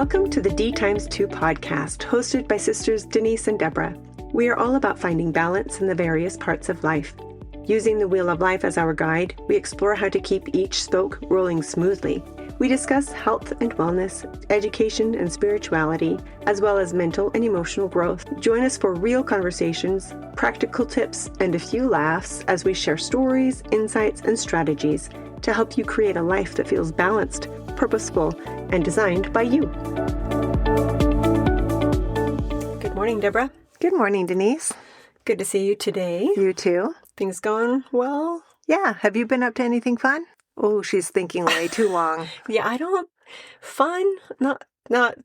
Welcome to the D times 2 podcast, hosted by sisters Denise and Deborah. We are all about finding balance in the various parts of life. Using the wheel of life as our guide, we explore how to keep each spoke rolling smoothly. We discuss health and wellness, education and spirituality, as well as mental and emotional growth. Join us for real conversations, practical tips, and a few laughs as we share stories, insights, and strategies to help you create a life that feels balanced, purposeful, and designed by you. Good morning, Deborah. Good morning, Denise. Good to see you today. You too. Things going well? Yeah. Have you been up to anything fun? Oh, she's thinking way too long. Yeah, fun, not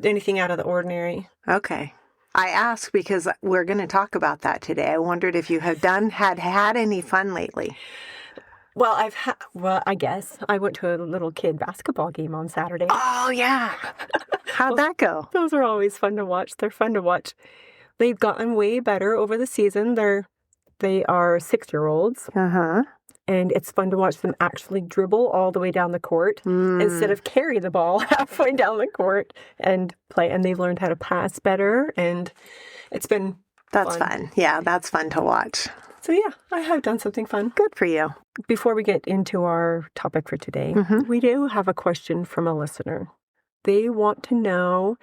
anything out of the ordinary. Okay. I asked because we're going to talk about that today. I wondered if you had had any fun lately. Well, I guess I went to a little kid basketball game on Saturday. Oh, yeah. How'd that go? Those are always fun to watch. They're fun to watch. They've gotten way better over the season. They are 6-year-olds. Uh-huh. And it's fun to watch them actually dribble all the way down the court instead of carry the ball halfway down the court and play. And they've learned how to pass better. And it's been fun. Yeah, that's fun to watch. So yeah, I have done something fun. Good for you. Before we get into our topic for today, we do have a question from a listener. They want to know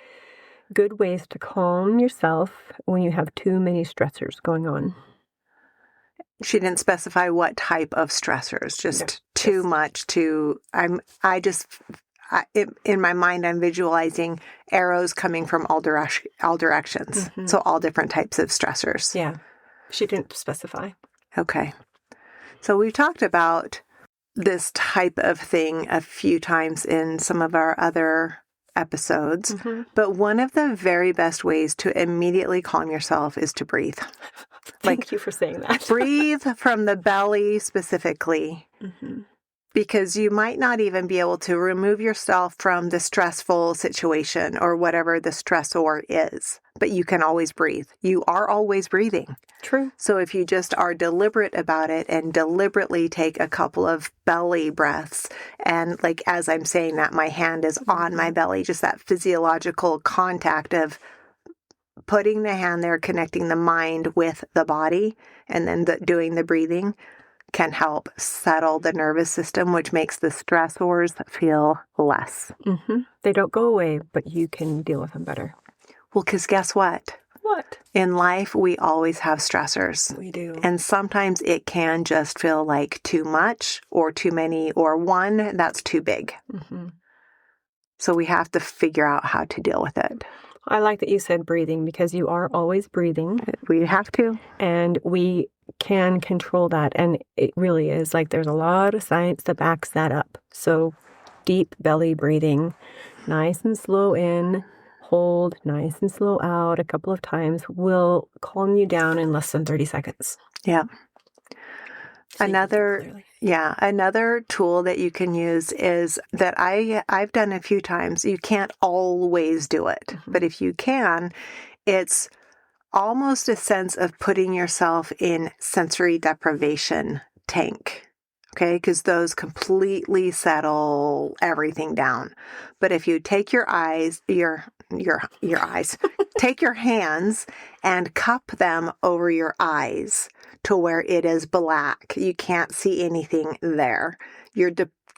good ways to calm yourself when you have too many stressors going on. She didn't specify what type of stressors, just too much in my mind, I'm visualizing arrows coming from all directions. So all different types of stressors. Yeah. She didn't specify. Okay. So we've talked about this type of thing a few times in some of our other episodes, but one of the very best ways to immediately calm yourself is to breathe. Thank you for saying that. Breathe from the belly specifically, because you might not even be able to remove yourself from the stressful situation or whatever the stressor is, but you can always breathe. You are always breathing. True. So if you just are deliberate about it and deliberately take a couple of belly breaths, and like as I'm saying that, my hand is on my belly, just that physiological contact of putting the hand there, connecting the mind with the body, and then doing the breathing can help settle the nervous system, which makes the stressors feel less. They don't go away, but you can deal with them better. Well, because guess what? What? In life, we always have stressors. We do. And sometimes it can just feel like too much or too many or one that's too big. So we have to figure out how to deal with it. I like that you said breathing because you are always breathing. We have to. And we can control that. And it really is like there's a lot of science that backs that up. So deep belly breathing, nice and slow in, hold, nice and slow out a couple of times will calm you down in less than 30 seconds. Yeah. So Another tool that you can use is that I've done a few times. You can't always do it, but if you can, it's almost a sense of putting yourself in sensory deprivation tank. Okay, because those completely settle everything down. But if you take your eyes, your eyes, take your hands and cup them over your eyes to where it is black. You can't see anything there. You're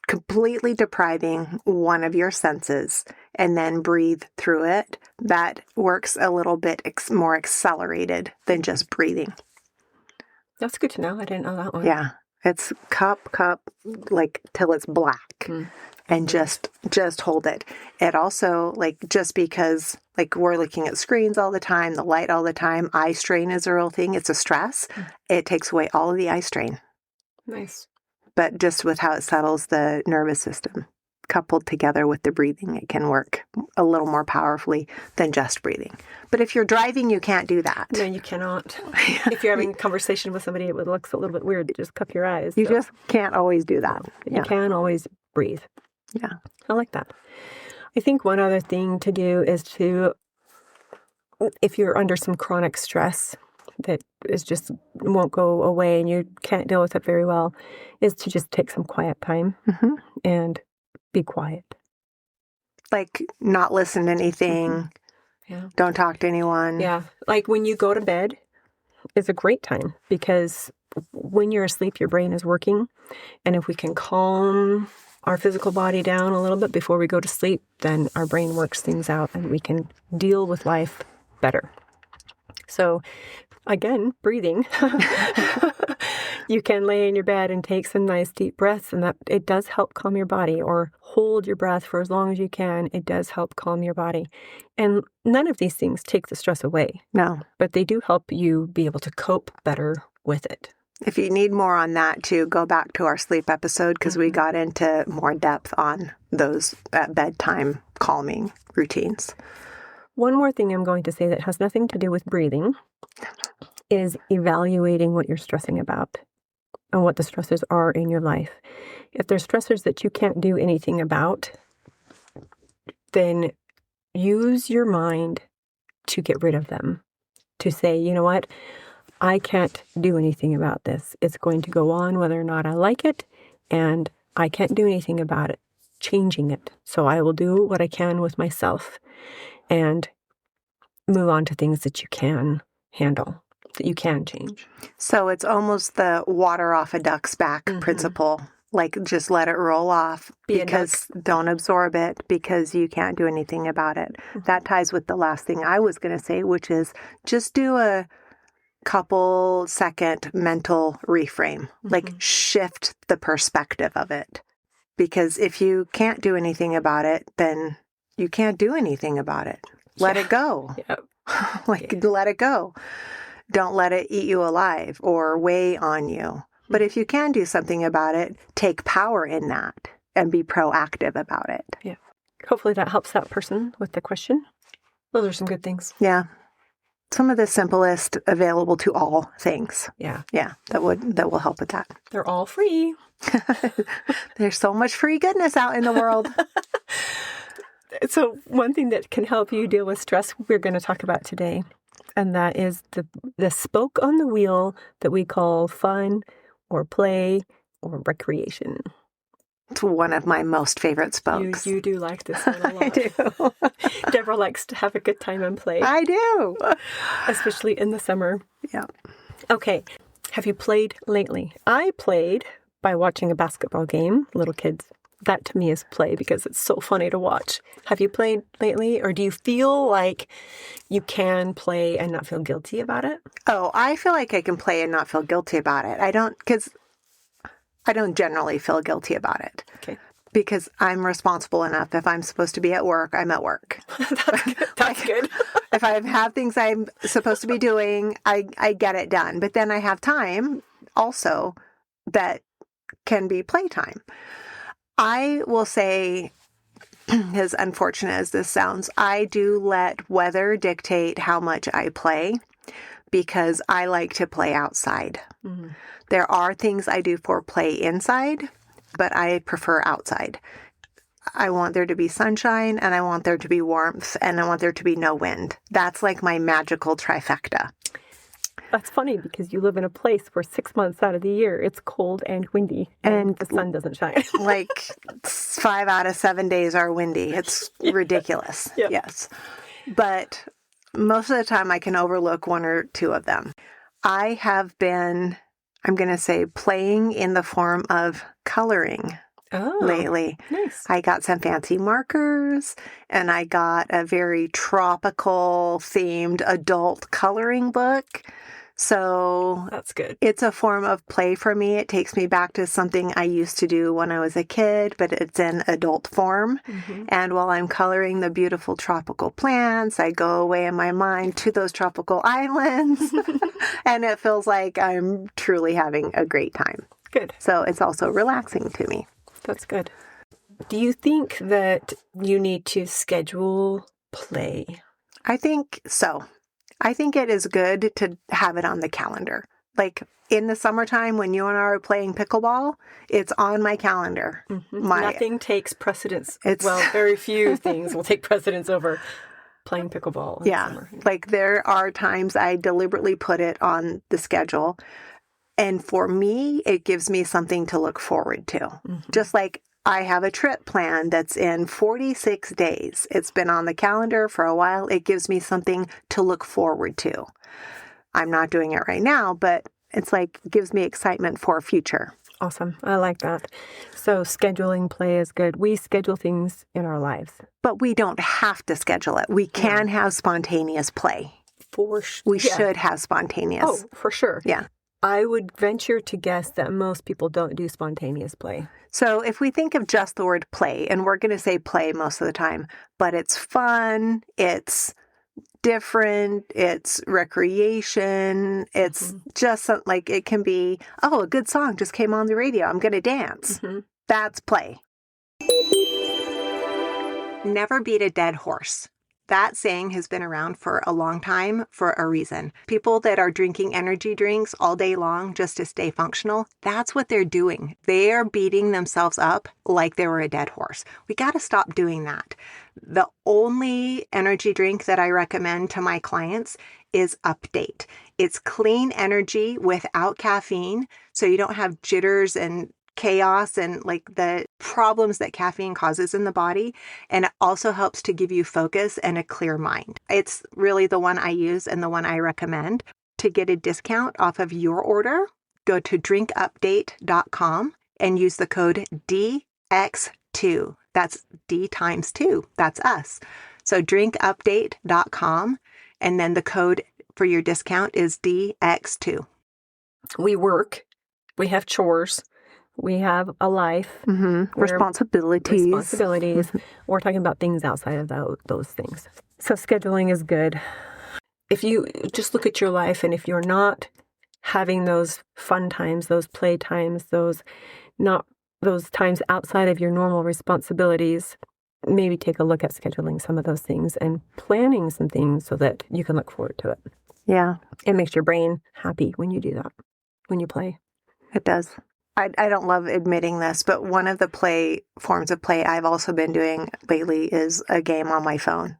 completely depriving one of your senses and then breathe through it. That works a little bit more accelerated than just breathing. That's good to know. I didn't know that one. Yeah. It's cup, like till it's black and just hold it. It also, like, just because like we're looking at screens all the time, the light all the time, eye strain is a real thing. It's a stress. It takes away all of the eye strain. Nice. But just with how it settles the nervous system, coupled together with the breathing, it can work a little more powerfully than just breathing. But if you're driving, you can't do that. No, you cannot. If you're having a conversation with somebody, it looks a little bit weird to just cup your eyes. You just can't always do that. You can always breathe. Yeah. I like that. I think one other thing to do is if you're under some chronic stress that is just won't go away and you can't deal with it very well, is to just take some quiet time and be quiet. Like not listen to anything. Yeah. Don't talk to anyone. Yeah. Like when you go to bed is a great time because when you're asleep, your brain is working. And if we can calm our physical body down a little bit before we go to sleep, then our brain works things out and we can deal with life better. So again, breathing. You can lay in your bed and take some nice deep breaths, and that it does help calm your body, or hold your breath for as long as you can. It does help calm your body. And none of these things take the stress away. No. But they do help you be able to cope better with it. If you need more on that too, go back to our sleep episode because we got into more depth on those bedtime calming routines. One more thing I'm going to say that has nothing to do with breathing is evaluating what you're stressing about and what the stressors are in your life. If there's stressors that you can't do anything about, then use your mind to get rid of them. To say, you know what, I can't do anything about this. It's going to go on whether or not I like it, and I can't do anything about it, changing it. So I will do what I can with myself and move on to things that you can handle, that you can change. So it's almost the water off a duck's back principle. Like just let it roll off because don't absorb it because you can't do anything about it. That ties with the last thing I was going to say, which is just do a couple second mental reframe, like shift the perspective of it. Because if you can't do anything about it, then you can't do anything about it. Let it go. Yep. Let it go. Don't let it eat you alive or weigh on you. But if you can do something about it, take power in that and be proactive about it. Yeah. Hopefully that helps that person with the question. Those are some good things. Yeah. Some of the simplest available to all things. Yeah. Yeah. That will help with that. They're all free. There's so much free goodness out in the world. So one thing that can help you deal with stress we're going to talk about today, and that is the spoke on the wheel that we call fun or play or recreation. It's one of my most favorite spokes. You do like this one a lot. I do. Deborah likes to have a good time and play. I do. Especially in the summer. Yeah. Okay. Have you played lately? I played by watching a basketball game. Little kids. That to me is play because it's so funny to watch. Have you played lately, or do you feel like you can play and not feel guilty about it? Oh, I feel like I can play and not feel guilty about it. I don't generally feel guilty about it. Okay. Because I'm responsible enough. If I'm supposed to be at work, I'm at work. That's good. If I have things I'm supposed to be doing, I get it done. But then I have time also that can be playtime. I will say, as unfortunate as this sounds, I do let weather dictate how much I play because I like to play outside. Mm-hmm. There are things I do for play inside, but I prefer outside. I want there to be sunshine, and I want there to be warmth, and I want there to be no wind. That's like my magical trifecta. That's funny because you live in a place where 6 months out of the year it's cold and windy and the sun doesn't shine. Like 5 out of 7 days are windy. It's ridiculous. Yep. Yes. But most of the time I can overlook 1 or 2 of them. I have been, I'm going to say, playing in the form of coloring lately. Nice. I got some fancy markers and I got a very tropical themed adult coloring book. So that's good. It's a form of play for me. It takes me back to something I used to do when I was a kid, but it's in adult form. Mm-hmm. And while I'm coloring the beautiful tropical plants, I go away in my mind to those tropical islands and it feels like I'm truly having a great time. Good. So it's also relaxing to me. That's good. Do you think that you need to schedule play? I think so. I think it is good to have it on the calendar. Like in the summertime when you and I are playing pickleball, it's on my calendar. Mm-hmm. Nothing takes precedence. Very few things will take precedence over playing pickleball in the summer. Like there are times I deliberately put it on the schedule. And for me, it gives me something to look forward to. Mm-hmm. Just like I have a trip planned that's in 46 days. It's been on the calendar for a while. It gives me something to look forward to. I'm not doing it right now, but it's like gives me excitement for future. Awesome. I like that. So scheduling play is good. We schedule things in our lives. But we don't have to schedule it. We can have spontaneous play. We should have spontaneous. Oh, for sure. Yeah. I would venture to guess that most people don't do spontaneous play. So if we think of just the word play, and we're going to say play most of the time, but it's fun, it's different, it's recreation, it's just like it can be, oh, a good song just came on the radio, I'm going to dance. That's play. Never beat a dead horse. That saying has been around for a long time for a reason. People that are drinking energy drinks all day long just to stay functional, that's what they're doing. They are beating themselves up like they were a dead horse. We got to stop doing that. The only energy drink that I recommend to my clients is Update. It's clean energy without caffeine, so you don't have jitters and chaos and like the problems that caffeine causes in the body. And it also helps to give you focus and a clear mind. It's really the one I use and the one I recommend. To get a discount off of your order, go to drinkupdate.com and use the code DX2. That's D times 2. That's us. So drinkupdate.com, and then the code for your discount is DX2. We work. We have chores. We have a life. Responsibilities. We're talking about things outside of those things. So scheduling is good. If you just look at your life, and if you're not having those fun times, those play times, those times outside of your normal responsibilities, maybe take a look at scheduling some of those things and planning some things so that you can look forward to it. Yeah. It makes your brain happy when you do that, when you play. It does. I don't love admitting this, but one of the forms of play I've also been doing lately is a game on my phone.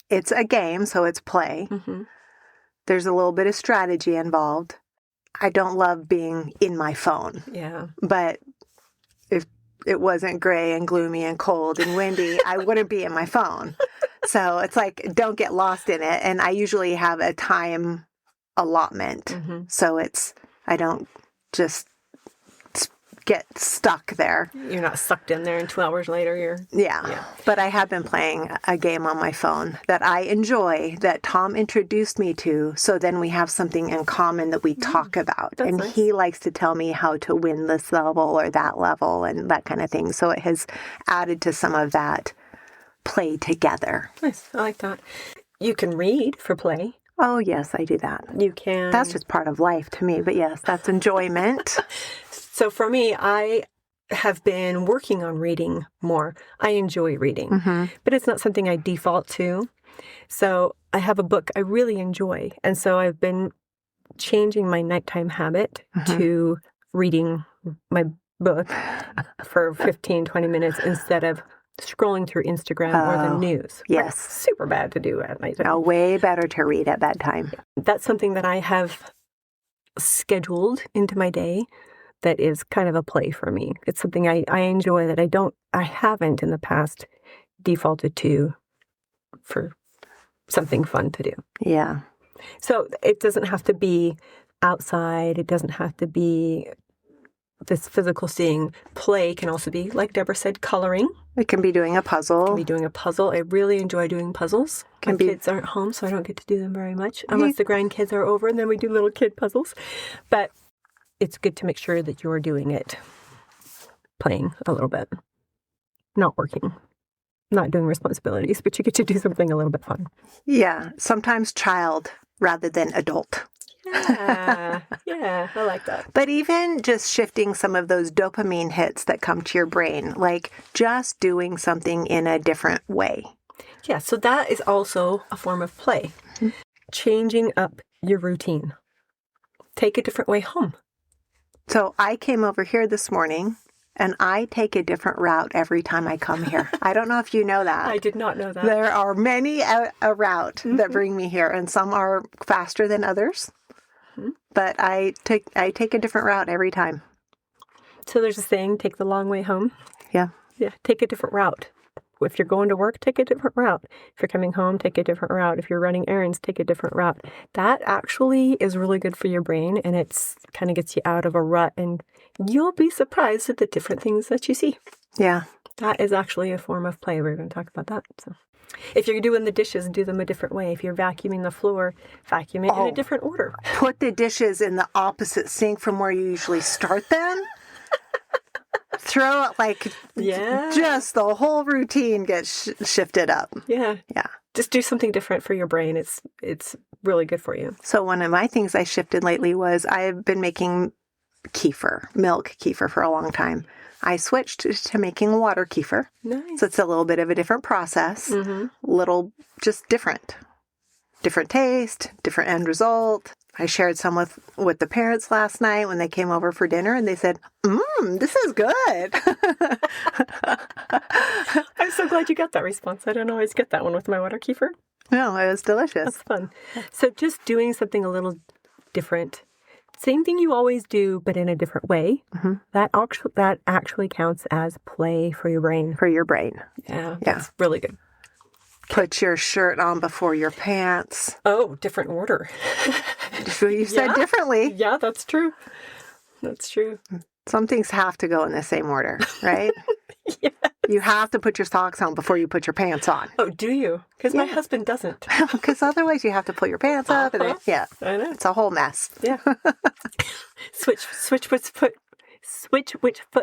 It's a game, so it's play. There's a little bit of strategy involved. I don't love being in my phone. Yeah. But if it wasn't gray and gloomy and cold and windy, I wouldn't be in my phone. So it's like, don't get lost in it. And I usually have a time allotment. So I don't just get stuck there. You're not sucked in there and 2 hours later you're... Yeah. But I have been playing a game on my phone that I enjoy, that Tom introduced me to. So then we have something in common that we talk about. And nice. He likes to tell me how to win this level or that level and that kind of thing. So it has added to some of that play together. Nice. I like that. You can read for play. Oh, yes, I do that. You can... That's just part of life to me. But yes, that's enjoyment. So for me, I have been working on reading more. I enjoy reading, but it's not something I default to. So I have a book I really enjoy. And so I've been changing my nighttime habit to reading my book for 15, 20 minutes instead of scrolling through Instagram or the news. Yes. Super bad to do at night. No, way better to read at bedtime. That's something that I have scheduled into my day. That is kind of a play for me. It's something I enjoy that I haven't in the past defaulted to for something fun to do. Yeah. So it doesn't have to be outside. It doesn't have to be this physical seeing. Play can also be, like Deborah said, coloring. It can be doing a puzzle. It can be doing a puzzle. I really enjoy doing puzzles. My kids aren't home, so I don't get to do them very much. Unless the grandkids are over, and then we do little kid puzzles. But it's good to make sure that you're doing it, playing a little bit, not working, not doing responsibilities, but you get to do something a little bit fun. Yeah, sometimes child rather than adult. Yeah, I like that. But even just shifting some of those dopamine hits that come to your brain, like just doing something in a different way. Yeah, so that is also a form of play. Changing up your routine. Take a different way home. So I came over here this morning, and I take a different route every time I come here. I don't know if you know that. I did not know that. There are many a route that bring me here, and some are faster than others. But I take a different route every time. So there's a saying, take the long way home. Yeah. Yeah, take a different route. If you're going to work, take a different route. If you're coming home, take a different route. If you're running errands, take a different route. That actually is really good for your brain, and it's kind of gets you out of a rut, and you'll be surprised at the different things that you see. Yeah. That is actually a form of play. We're going to talk about that. So, if you're doing the dishes, do them a different way. If you're vacuuming the floor, vacuum it in a different order. Put the dishes in the opposite sink from where you usually start them. Throw it just the whole routine gets shifted up. Yeah. Yeah. Just do something different for your brain. It's really good for you. So one of my things I shifted lately was I've been making milk kefir for a long time. I switched to making water kefir. Nice. So it's a little bit of a different process, just different. Different taste, different end result. I shared some with the parents last night when they came over for dinner, and they said, this is good. I'm so glad you got that response. I don't always get that one with my water kefir. No, it was delicious. That's fun. So just doing something a little different. Same thing you always do, but in a different way. Mm-hmm. That actually counts as play for your brain. For your brain. Yeah. That's really good. Put your shirt on before your pants. Oh, different order. You said differently. Yeah, that's true. That's true. Some things have to go in the same order, right? Yes. You have to put your socks on before you put your pants on. Oh, do you? Because my husband doesn't. Because otherwise you have to pull your pants up. And I know. It's a whole mess. Yeah. Switch which foot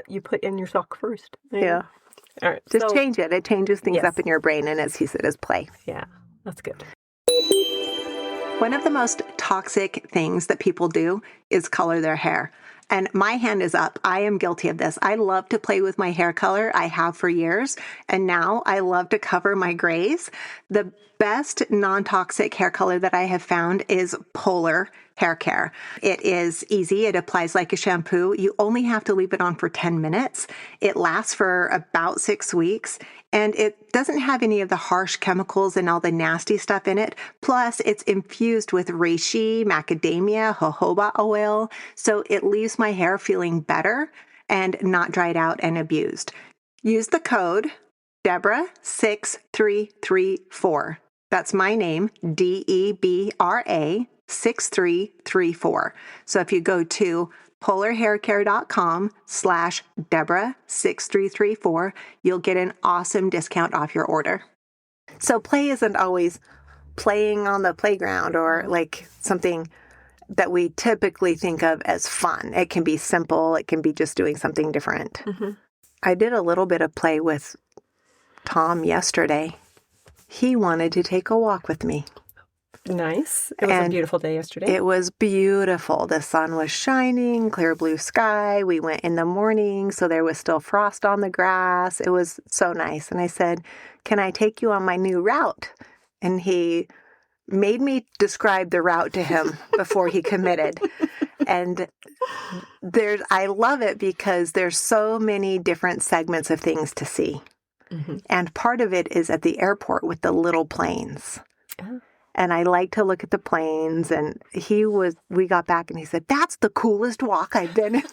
you put in your sock first. Yeah. All right. Just change it. It changes things up in your brain, and it's use it as play. Yeah, that's good. One of the most toxic things that people do is color their hair. And my hand is up. I am guilty of this. I love to play with my hair color. I have for years. And now I love to cover my grays. The best non-toxic hair color that I have found is Polar Hair Care. It is easy. It applies like a shampoo. You only have to leave it on for 10 minutes. It lasts for about 6 weeks. And it doesn't have any of the harsh chemicals and all the nasty stuff in it. Plus, it's infused with reishi, macadamia, jojoba oil. So it leaves my hair feeling better and not dried out and abused. Use the code Debra6334. That's my name, Debra 6334. So if you go to polarhaircare.com/Debra6334, you'll get an awesome discount off your order. So play isn't always playing on the playground or like something that we typically think of as fun. It can be simple. It can be just doing something different. Mm-hmm. I did a little bit of play with Tom yesterday. He wanted to take a walk with me. Nice. It was a beautiful day yesterday. It was beautiful. The sun was shining, clear blue sky. We went in the morning, so there was still frost on the grass. It was so nice. And I said, "Can I take you on my new route?" And he made me describe the route to him before he committed. And I love it because there's so many different segments of things to see. Mm-hmm. And part of it is at the airport with the little planes. Oh. And I like to look at the planes. And we got back and he said, "That's the coolest walk I've been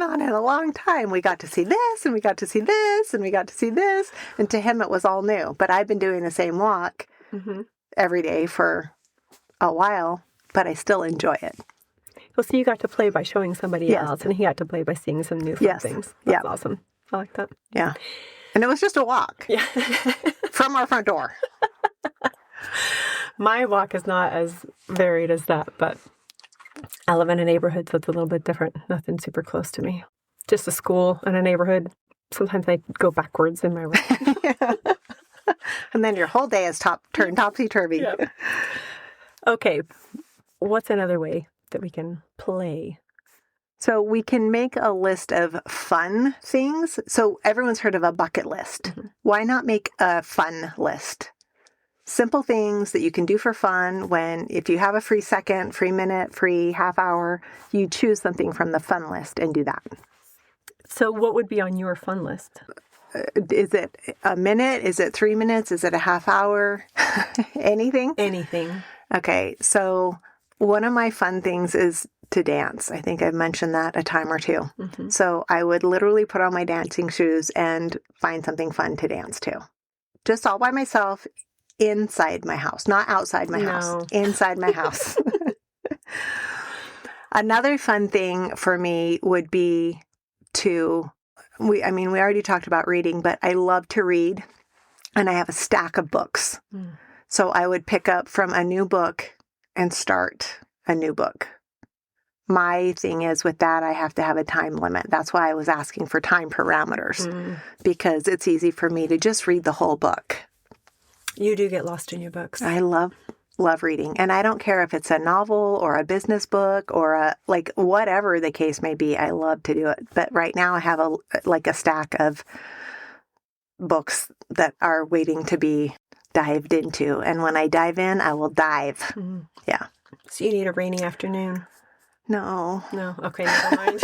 on in a long time. We got to see this and we got to see this and we got to see this." And to him, it was all new. But I've been doing the same walk every day for a while, but I still enjoy it. Well, so you got to play by showing somebody else, and he got to play by seeing some new fun things. That's awesome. I like that. Yeah. And it was just a walk. Yeah. From our front door. My walk is not as varied as that, but I live in a neighborhood, so it's a little bit different. Nothing super close to me. Just a school and a neighborhood. Sometimes I go backwards in my route. Yeah. And then your whole day is turned topsy-turvy. Yeah. Okay. What's another way that we can play? So we can make a list of fun things. So everyone's heard of a bucket list. Mm-hmm. Why not make a fun list? Simple things that you can do for fun if you have a free second, free minute, free half hour, you choose something from the fun list and do that. So what would be on your fun list? Is it a minute? Is it 3 minutes? Is it a half hour? Anything? Anything. Okay. So one of my fun things is to dance. I think I've mentioned that a time or two. Mm-hmm. So I would literally put on my dancing shoes and find something fun to dance to. Just all by myself inside my house, not outside my house, inside my house. Another fun thing for me would be we already talked about reading, but I love to read and I have a stack of books. Mm. So I would pick up from a new book and start a new book. My thing is with that, I have to have a time limit. That's why I was asking for time parameters because it's easy for me to just read the whole book. You do get lost in your books. I love reading. And I don't care if it's a novel or a business book or whatever the case may be. I love to do it. But right now I have a stack of books that are waiting to be dived into. And when I dive in, I will dive. Mm. Yeah. So you need a rainy afternoon. No. Okay, never mind.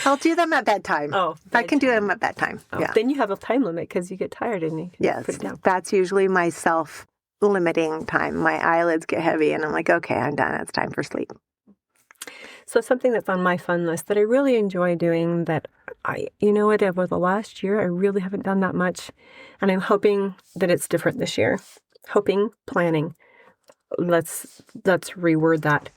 I'll do them at bedtime. Oh, I can do them at bedtime. Oh, yeah. Then you have a time limit because you get tired and you can Yes. put it down. That's usually my self-limiting time. My eyelids get heavy and I'm like, okay, I'm done. It's time for sleep. So something that's on my fun list that I really enjoy doing that over the last year, I really haven't done that much. And I'm hoping that it's different this year. Planning. Let's reword that.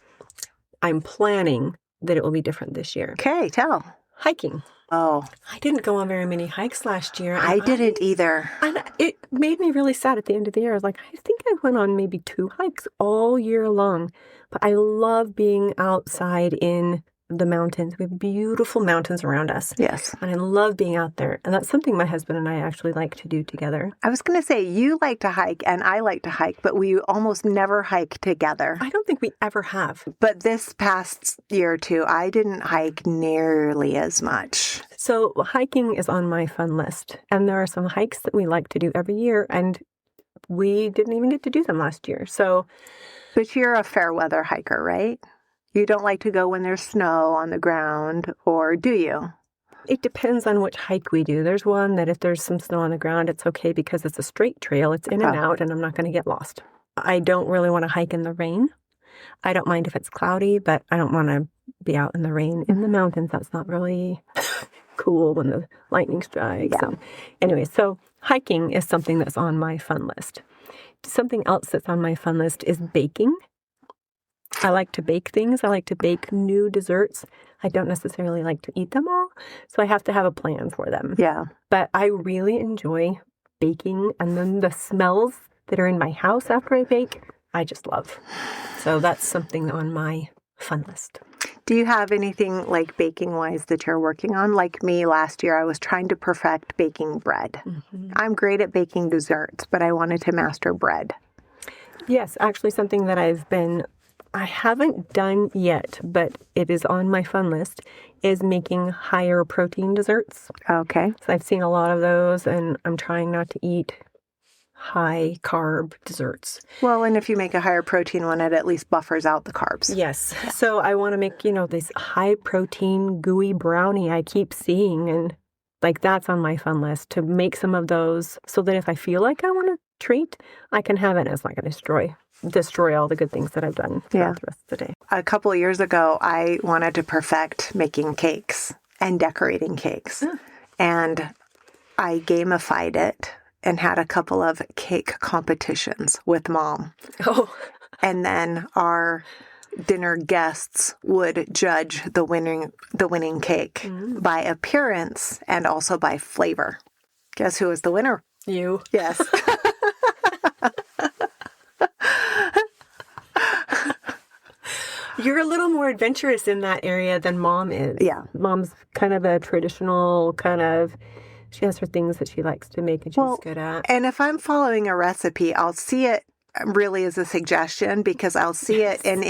I'm planning that it will be different this year. Okay, tell. Hiking. Oh. I didn't go on very many hikes last year. I didn't either. And it made me really sad at the end of the year. I was like, I think I went on maybe 2 hikes all year long. But I love being outside in the mountains. We have beautiful mountains around us. Yes. And I love being out there. And that's something my husband and I actually like to do together. I was going to say, you like to hike and I like to hike, but we almost never hike together. I don't think we ever have. But this past year or two, I didn't hike nearly as much. So hiking is on my fun list. And there are some hikes that we like to do every year. And we didn't even get to do them last year. But you're a fair weather hiker, right? You don't like to go when there's snow on the ground, or do you? It depends on which hike we do. There's one that if there's some snow on the ground, it's okay because it's a straight trail. It's in and out, and I'm not going to get lost. I don't really want to hike in the rain. I don't mind if it's cloudy, but I don't want to be out in the rain. In the mountains, that's not really cool when the lightning strikes. Yeah. Anyway, so hiking is something that's on my fun list. Something else that's on my fun list is baking. I like to bake things. I like to bake new desserts. I don't necessarily like to eat them all, so I have to have a plan for them. Yeah. But I really enjoy baking, and then the smells that are in my house after I bake, I just love. So that's something on my fun list. Do you have anything like baking-wise that you're working on? Like me, last year I was trying to perfect baking bread. Mm-hmm. I'm great at baking desserts, but I wanted to master bread. Yes, actually something that I haven't done yet, but it is on my fun list, is making higher protein desserts. Okay. So I've seen a lot of those, and I'm trying not to eat high carb desserts. Well, and if you make a higher protein one, it at least buffers out the carbs. Yes. So I want to make, this high protein gooey brownie I keep seeing, and that's on my fun list, to make some of those so that if I feel like I want a treat, I can have it and it's not going to destroy all the good things that I've done throughout the rest of the day. A couple of years ago, I wanted to perfect making cakes and decorating cakes. And I gamified it and had a couple of cake competitions with Mom. Oh. And then our dinner guests would judge the winning cake by appearance and also by flavor. Guess who was the winner? You. Yes. You're a little more adventurous in that area than Mom is. Yeah. Mom's kind of a traditional she has her things that she likes to make and she's good at. And if I'm following a recipe, I'll see it really as a suggestion because I'll see it and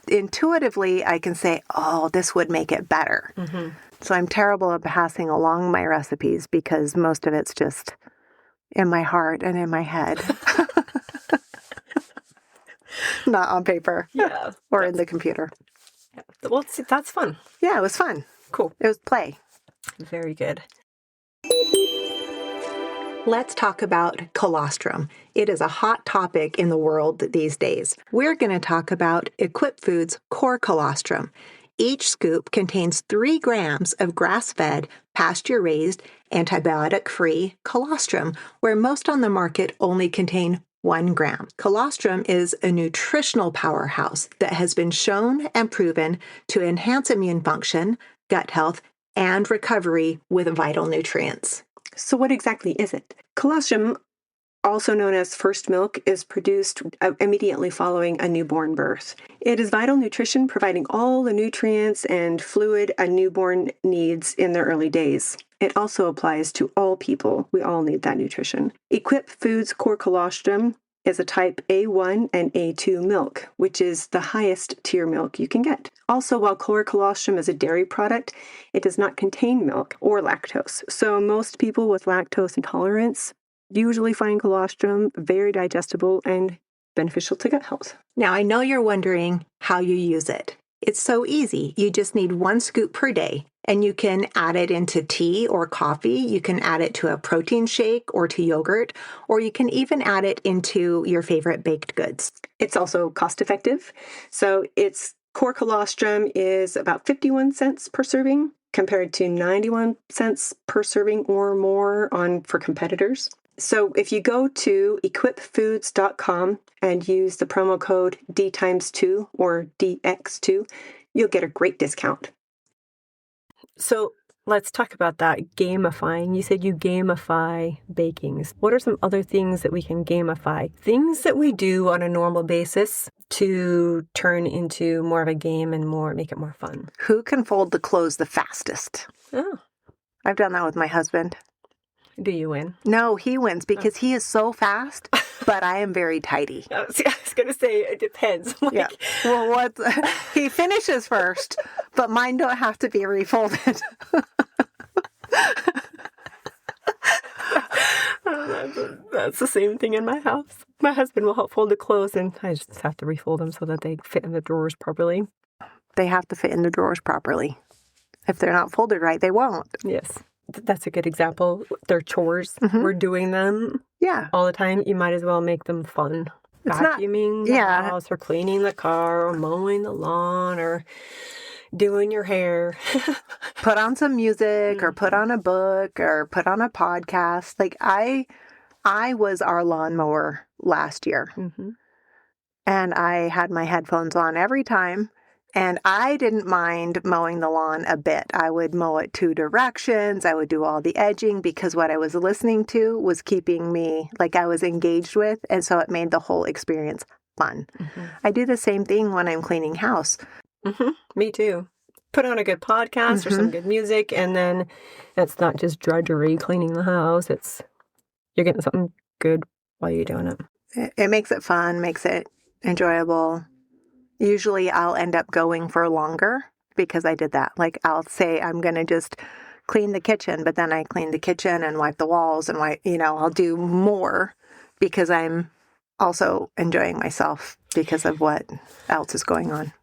intuitively I can say, oh, this would make it better. Mm-hmm. So I'm terrible at passing along my recipes because most of it's just in my heart and in my head. Not on paper. Yeah. Or in the computer. Yeah. Well, see, that's fun. Yeah, it was fun. Cool. It was play. Very good. Let's talk about colostrum. It is a hot topic in the world these days. We're going to talk about Equip Foods core colostrum. Each scoop contains 3 grams of grass-fed, pasture-raised, antibiotic-free colostrum, where most on the market only contain 1 gram. Colostrum is a nutritional powerhouse that has been shown and proven to enhance immune function, gut health, and recovery with vital nutrients. So what exactly is it? Colostrum, also known as first milk, is produced immediately following a newborn birth. It is vital nutrition, providing all the nutrients and fluid a newborn needs in their early days. It also applies to all people. We all need that nutrition. Equip Foods core colostrum is a type A1 and A2 milk, which is the highest tier milk you can get. Also, while core colostrum is a dairy product, it does not contain milk or lactose. So most people with lactose intolerance usually find colostrum very digestible and beneficial to gut health. Now, I know you're wondering how you use it. It's so easy. You just need 1 scoop per day, and you can add it into tea or coffee. You can add it to a protein shake or to yogurt, or you can even add it into your favorite baked goods. It's also cost effective. So its core colostrum is about 51 cents per serving compared to 91 cents per serving or more for competitors. So if you go to equipfoods.com and use the promo code D2 or DX2, you'll get a great discount. So let's talk about that gamifying. You said you gamify bakings. What are some other things that we can gamify? Things that we do on a normal basis to turn into more of a game and make it more fun. Who can fold the clothes the fastest? Oh, I've done that with my husband. do you win? No, he wins because he is so fast, but I am very tidy. I was going to say it depends. Yeah. Well, he finishes first, but mine don't have to be refolded. That's the same thing in my house. My husband will help fold the clothes, and I just have to refold them so that they fit in the drawers properly. They have to fit in the drawers properly. If they're not folded right, they won't. Yes. That's a good example. They're chores. Mm-hmm. We're doing them all the time. You might as well make them fun. It's vacuuming the house or cleaning the car or mowing the lawn or doing your hair. Put on some music or put on a book or put on a podcast. Like I was our lawnmower last year. Mm-hmm. And I had my headphones on every time. And I didn't mind mowing the lawn a bit. I would mow it 2 directions. I would do all the edging because what I was listening to was keeping me, like I was engaged with. And so it made the whole experience fun. Mm-hmm. I do the same thing when I'm cleaning house. Mm-hmm. Me too. Put on a good podcast or some good music. And then it's not just drudgery cleaning the house. You're getting something good while you're doing it. It makes it fun, makes it enjoyable. Usually I'll end up going for longer because I did that. Like I'll say I'm going to just clean the kitchen, but then I clean the kitchen and wipe the walls and I'll do more because I'm also enjoying myself because of what else is going on.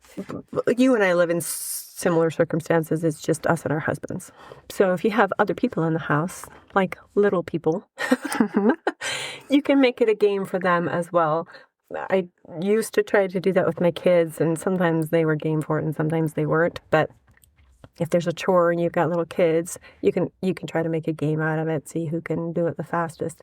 You and I live in similar circumstances. It's just us and our husbands. So if you have other people in the house, like little people, you can make it a game for them as well. I used to try to do that with my kids, and sometimes they were game for it and sometimes they weren't. But if there's a chore and you've got little kids, you can try to make a game out of it, see who can do it the fastest.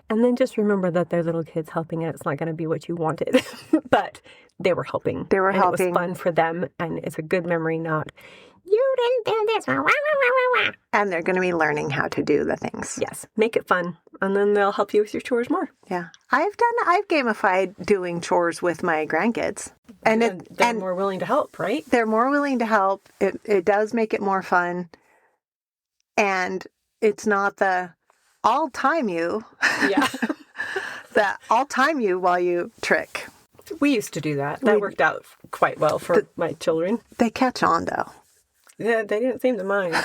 And then just remember that they're little kids helping it. It's not going to be what you wanted, but they were helping. They were helping. It was fun for them, and it's a good memory, not, you didn't do this. And they're going to be learning how to do the things. Yes, make it fun, and then they'll help you with your chores more. Yeah. I've gamified doing chores with my grandkids. And they're more willing to help, right? They're more willing to help. It does make it more fun. And it's not the I'll time you. Yeah. The I'll time you while you trick. We used to do that. That worked out quite well for my children. They catch on, though. Yeah, they didn't seem to mind.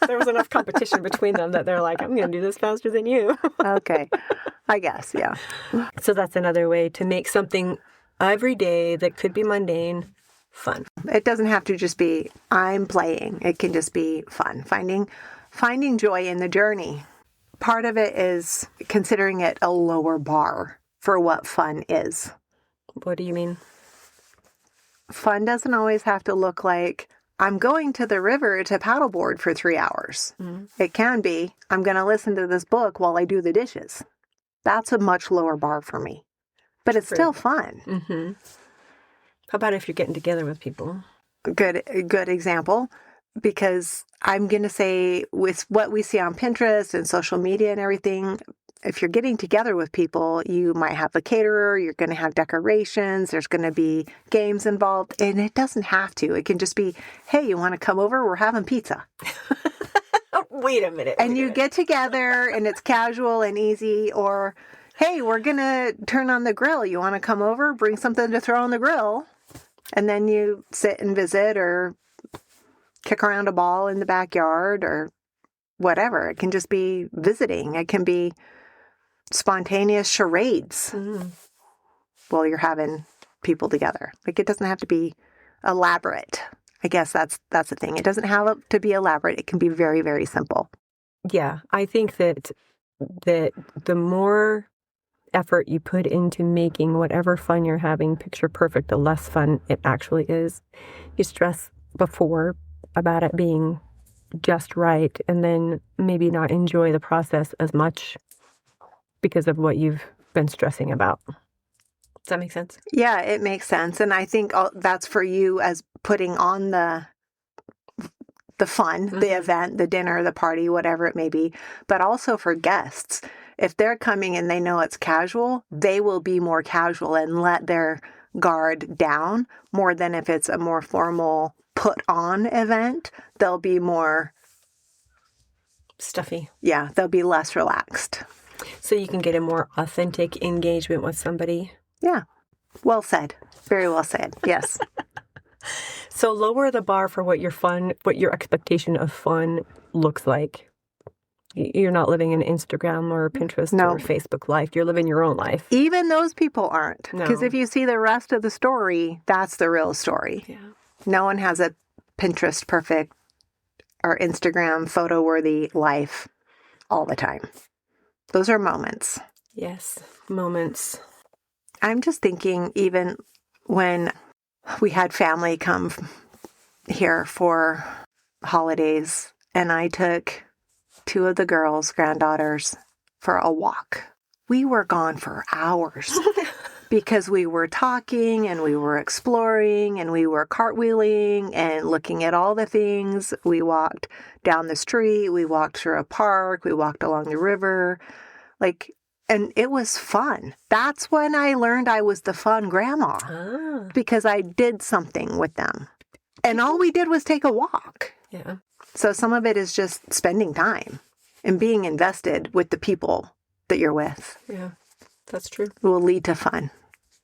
There was enough competition between them that they're like, I'm going to do this faster than you. Okay. I guess, yeah. So that's another way to make something every day that could be mundane fun. It doesn't have to just be I'm playing. It can just be fun. Finding joy in the journey. part of it is considering it a lower bar for what fun is. What do you mean? Fun doesn't always have to look like I'm going to the river to paddleboard for 3 hours. Mm-hmm. It can be, I'm going to listen to this book while I do the dishes. That's a much lower bar for me. But it's still fun. Mm-hmm. How about if you're getting together with people? Good example. Because I'm going to say with what we see on Pinterest and social media and everything, if you're getting together with people, you might have a caterer, you're going to have decorations, there's going to be games involved, and it doesn't have to. It can just be, hey, you want to come over? We're having pizza. Wait a minute. And you get together and it's casual and easy, or, hey, we're going to turn on the grill. You want to come over? Bring something to throw on the grill. And then you sit and visit or kick around a ball in the backyard or whatever. It can just be visiting. It can be spontaneous charades while you're having people together. Like, it doesn't have to be elaborate. I guess that's the thing. It doesn't have to be elaborate. It can be very, very simple. Yeah, I think that the more effort you put into making whatever fun you're having picture perfect, the less fun it actually is. You stress before about it being just right, and then maybe not enjoy the process as much because of what you've been stressing about. Does that make sense? Yeah, it makes sense. And I think that's for you as putting on the fun, the event, the dinner, the party, whatever it may be, but also for guests. If they're coming and they know it's casual, they will be more casual and let their guard down more than if it's a more formal put on event. They'll be more stuffy. Yeah, they'll be less relaxed. So you can get a more authentic engagement with somebody. Yeah. Well said. Very well said. Yes. So lower the bar for what your expectation of fun looks like. You're not living in Instagram or Pinterest or Facebook life. You're living your own life. Even those people aren't. No. Because if you see the rest of the story, that's the real story. Yeah. No one has a Pinterest perfect or Instagram photo worthy life all the time. Those are moments. Yes, moments. I'm just thinking, even when we had family come here for holidays, and I took 2 of the girls' granddaughters for a walk. We were gone for hours because we were talking and we were exploring and we were cartwheeling and looking at all the things. We walked down the street. We walked through a park. We walked along the river. And it was fun. That's when I learned I was the fun grandma because I did something with them. And all we did was take a walk. Yeah. So some of it is just spending time and being invested with the people that you're with. Yeah, that's true. Will lead to fun.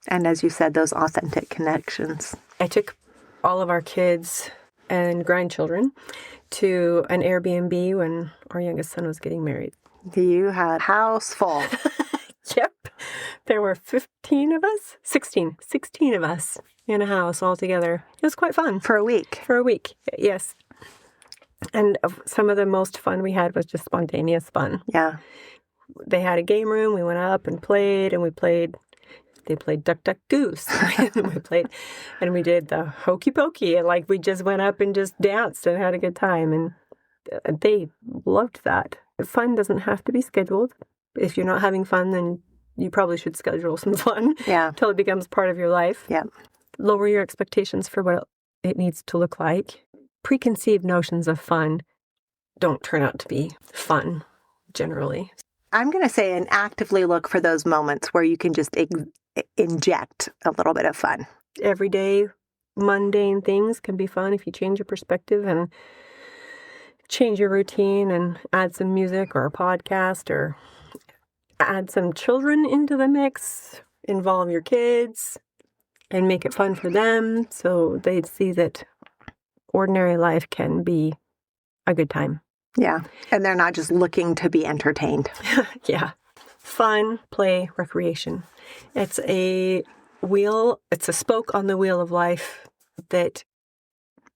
And as you said, those authentic connections. I took all of our kids and grandchildren to an Airbnb when our youngest son was getting married. You had house full. Yep. There were 16 of us in a house all together. It was quite fun. For a week. For a week, yes. And some of the most fun we had was just spontaneous fun. Yeah. They had a game room. We went up and played, they played Duck, Duck, Goose. And we did the hokey pokey. And we just went up and just danced and had a good time. And they loved that. Fun doesn't have to be scheduled. If you're not having fun, then you probably should schedule some fun. Yeah. Until it becomes part of your life. Yeah. Lower your expectations for what it needs to look like. Preconceived notions of fun don't turn out to be fun, generally. I'm going to say and actively look for those moments where you can just inject a little bit of fun. Everyday, mundane things can be fun if you change your perspective and change your routine and add some music or a podcast or add some children into the mix, involve your kids, and make it fun for them so they'd see that ordinary life can be a good time. Yeah. And they're not just looking to be entertained. Yeah. Fun, play, recreation. It's a spoke on the wheel of life that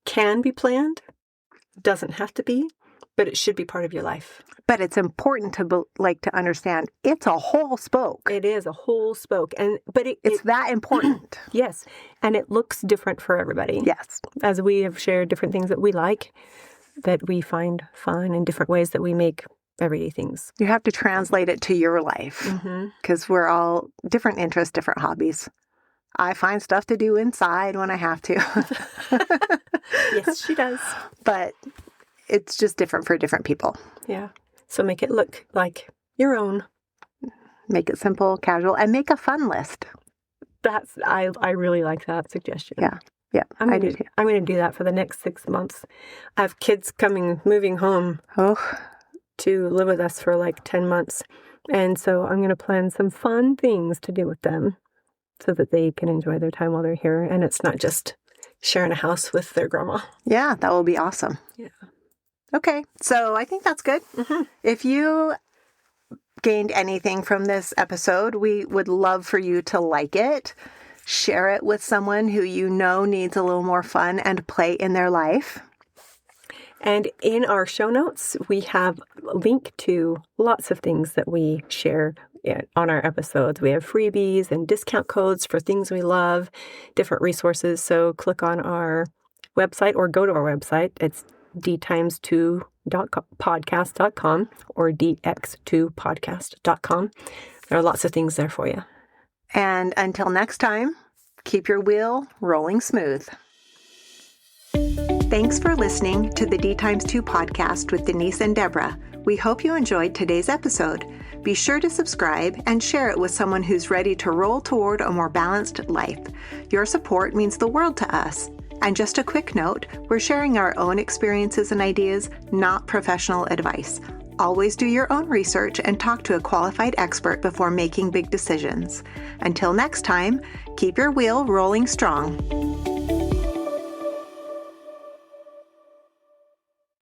can be planned, doesn't have to be, but it should be part of your life. But it's important to to understand it's a whole spoke. It is a whole spoke, but it's that important. Yes, and it looks different for everybody. Yes, as we have shared different things that we like, that we find fun, and different ways that we make everyday things. You have to translate it to your life because we're all different interests, different hobbies. I find stuff to do inside when I have to. Yes, she does. But it's just different for different people. Yeah. So make it look like your own. Make it simple, casual, and make a fun list. I really like that suggestion. Yeah, I do too. I'm going to do that for the next 6 months. I have kids moving home to live with us for like 10 months. And so I'm going to plan some fun things to do with them so that they can enjoy their time while they're here. And it's not just sharing a house with their grandma. Yeah, that will be awesome. Yeah. Okay, so I think that's good. If you gained anything from this episode, we would love for you to like it, share it with someone who you know needs a little more fun and play in their life. And in our show notes, we have a link to lots of things that we share on our episodes. We have freebies and discount codes for things we love, different resources. So click on our website or go to our website. It's dtimes2podcast.com or dx2podcast.com. There are lots of things there for you. And until next time, keep your wheel rolling smooth. Thanks for listening to the D Times 2 podcast with Denise and Deborah. We hope you enjoyed today's episode. Be sure to subscribe and share it with someone who's ready to roll toward a more balanced life. Your support means the world to us. And just a quick note, we're sharing our own experiences and ideas, not professional advice. Always do your own research and talk to a qualified expert before making big decisions. Until next time, keep your wheel rolling strong.